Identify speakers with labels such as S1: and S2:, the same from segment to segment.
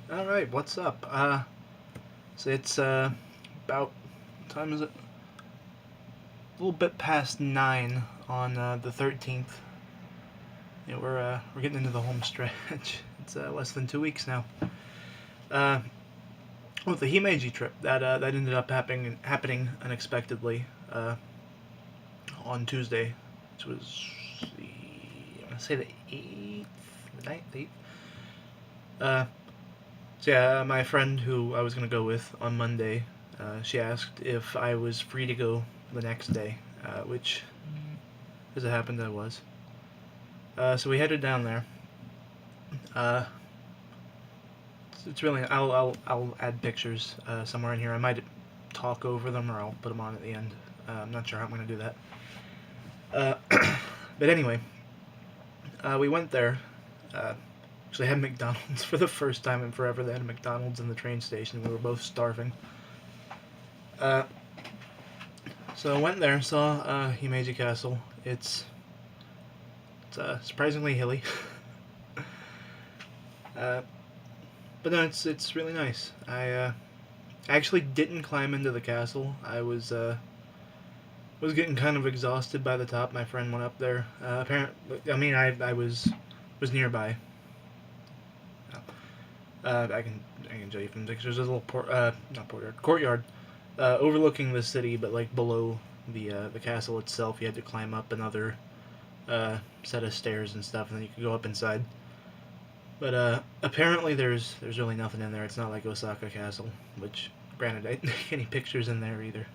S1: Alright, what's up? So it's about, what time is it? A little bit past 9 on the 13th. Yeah, we're getting into the home stretch. It's less than 2 weeks now. Uh, with the Himeji trip, that ended up happening unexpectedly on Tuesday, which was I want to say the 8th, the 9th, the 8th. Uh, So yeah, my friend who I was gonna go with on Monday, she asked if I was free to go the next day, which, as it happened, I was. So we headed down there. Uh, it's really I'll add pictures somewhere in here. I might talk over them or I'll put them on at the end. I'm not sure how I'm gonna do that. But anyway, we went there. Actually, had McDonald's for the first time in forever. They had a McDonald's in the train station. We were both starving. Uh, So I went there, saw Himeji Castle. It's surprisingly hilly, uh, but no, it's really nice. I actually didn't climb into the castle. I was getting kind of exhausted by the top. My friend went up there. I mean, I was nearby. I can show you from pictures. There's a little not courtyard overlooking the city, but like below the castle itself, you had to climb up another set of stairs and stuff, and then you could go up inside. But apparently, there's really nothing in there. It's not like Osaka Castle, which, granted, I didn't take any pictures in there either.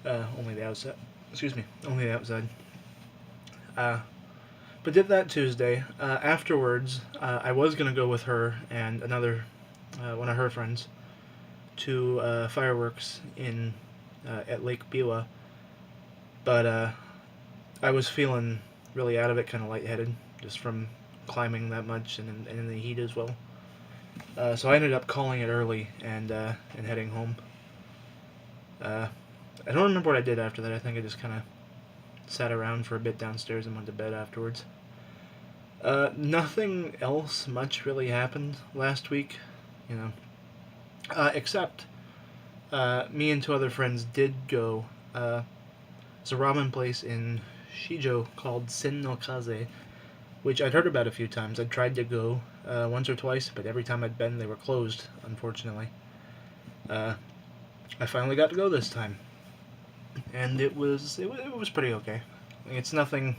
S1: Only the outside. Excuse me, only the outside. Uh, but did that Tuesday. Afterwards, I was gonna go with her and another one of her friends to fireworks in at Lake Biwa, but I was feeling really out of it, kind of lightheaded, just from climbing that much and in the heat as well. So I ended up calling it early and heading home. Uh, I don't remember what I did after that. I think I just kind of sat around for a bit downstairs and went to bed afterwards. Nothing else much really happened last week, you know, except me and two other friends did go. It's a ramen place in Shijo called Sen no Kaze, which I'd heard about a few times. I'd tried to go once or twice, but every time I'd been, they were closed, unfortunately. Uh, I finally got to go this time, and it was pretty okay. It's nothing.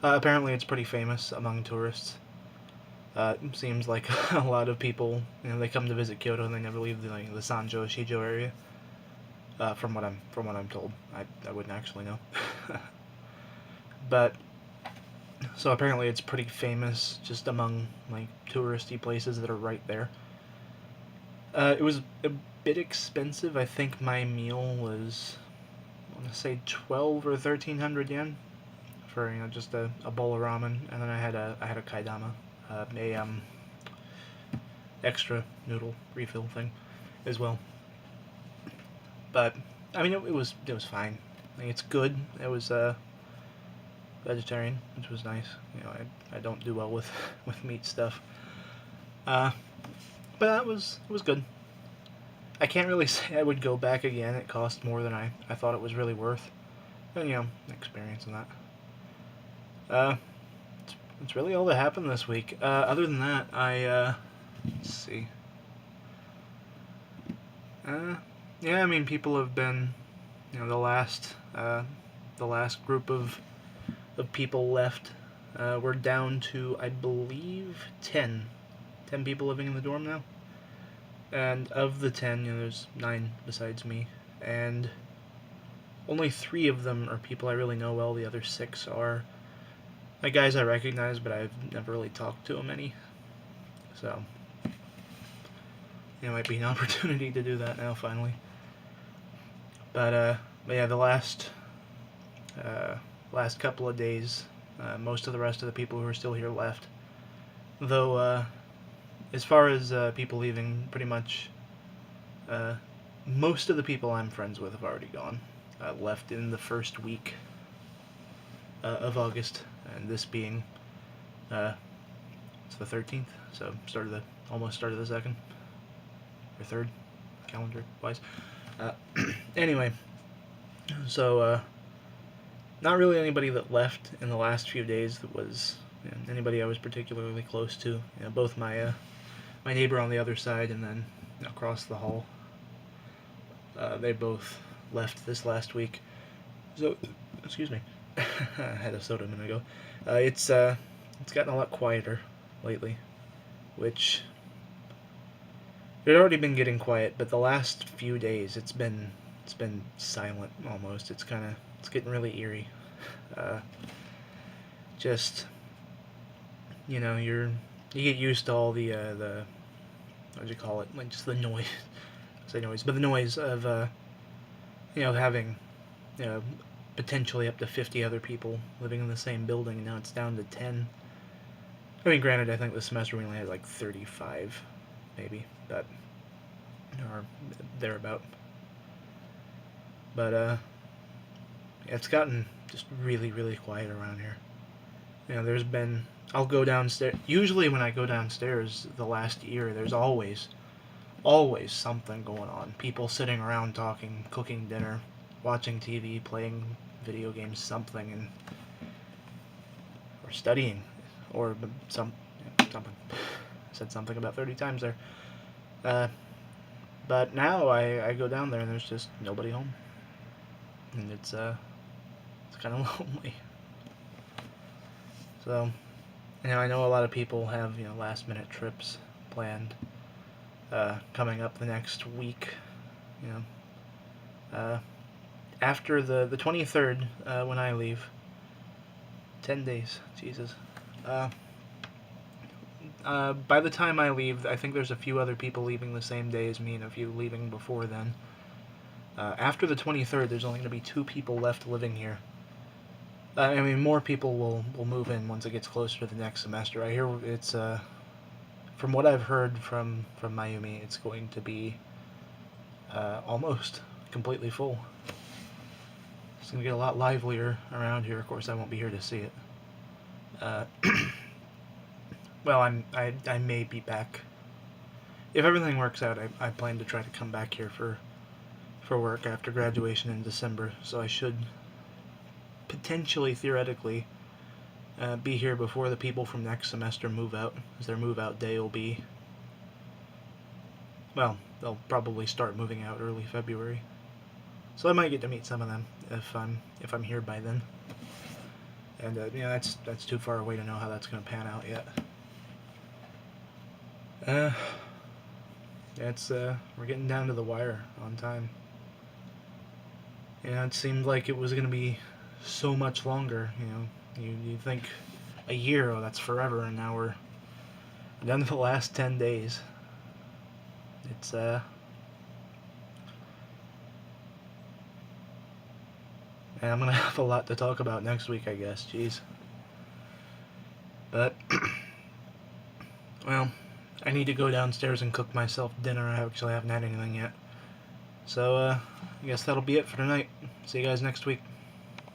S1: Apparently, it's pretty famous among tourists. It seems like a lot of people, they come to visit Kyoto and they never leave the Sanjo Shijo area. From what I'm told, I wouldn't actually know. But so apparently it's pretty famous just among like touristy places that are right there. It was a bit expensive. I think my meal was, I want to say 12 or 1300 yen for just a bowl of ramen, and then I had a kaidama, a extra noodle refill thing, as well. But I mean it was fine. Like, it's good. It was vegetarian, which was nice. I don't do well with with meat stuff. Uh, but that was good. I can't really say I would go back again. It cost more than I thought it was really worth. And experience in that. Uh, it's really all that happened this week. Other than that, let's see. Uh, yeah, I mean, people have been, the last group of people left. We're down to, I believe, 10 people living in the dorm now. And of the 10, there's 9 besides me. And only 3 of them are people I really know well. The other 6 are like guys I recognize, but I've never really talked to them any. So, it might be an opportunity to do that now, finally. But yeah, the last couple of days, most of the rest of the people who are still here left. Though, as far as people leaving, pretty much uh, most of the people I'm friends with have already gone. Left in the first week of August, and this being it's the 13th, so start of the almost started the second or third, calendar-wise. Anyway, so not really anybody that left in the last few days that was anybody I was particularly close to. Both my my neighbor on the other side and then across the hall. They both left this last week. So, excuse me, I had a soda a minute ago. It's gotten a lot quieter lately, which it had already been getting quiet, but the last few days it's been silent almost. It's getting really eerie. Just you get used to all the what do you call it? Like just the noise. I say noise, but the noise of having potentially up to 50 other people living in the same building, and now it's down to 10. I mean, granted, I think this semester we only had like 35, maybe, but or thereabout. But it's gotten just really, really quiet around here. There's been I'll go downstairs. Usually, when I go downstairs, the last year, there's always something going on. People sitting around talking, cooking dinner, watching TV, playing video games, something, or studying, or something. I said something about 30 times there. But now I go down there and there's just nobody home, and it's kind of lonely. So, I know a lot of people have last minute trips planned coming up the next week. After the 23rd, when I leave, 10 days, Jesus. By the time I leave, I think there's a few other people leaving the same day as me, and a few leaving before then. After the 23rd, there's only going to be 2 people left living here. I mean, more people will move in once it gets closer to the next semester. I hear it's, from what I've heard from Mayumi, it's going to be almost completely full. It's going to get a lot livelier around here. Of course, I won't be here to see it. Well, I may be back. If everything works out, I plan to try to come back here for work after graduation in December, so I should potentially, theoretically, be here before the people from next semester move out, as their move-out day will be... Well, they'll probably start moving out early February. So I might get to meet some of them if I'm here by then. And that's too far away to know how that's going to pan out yet. We're getting down to the wire on time. It seemed like it was going to be so much longer. You think a year, oh, that's forever, and now we're down to the last 10 days. It's and I'm gonna have a lot to talk about next week, I guess. Jeez. But well, I need to go downstairs and cook myself dinner. I actually haven't had anything yet. So I guess that'll be it for tonight. See you guys next week.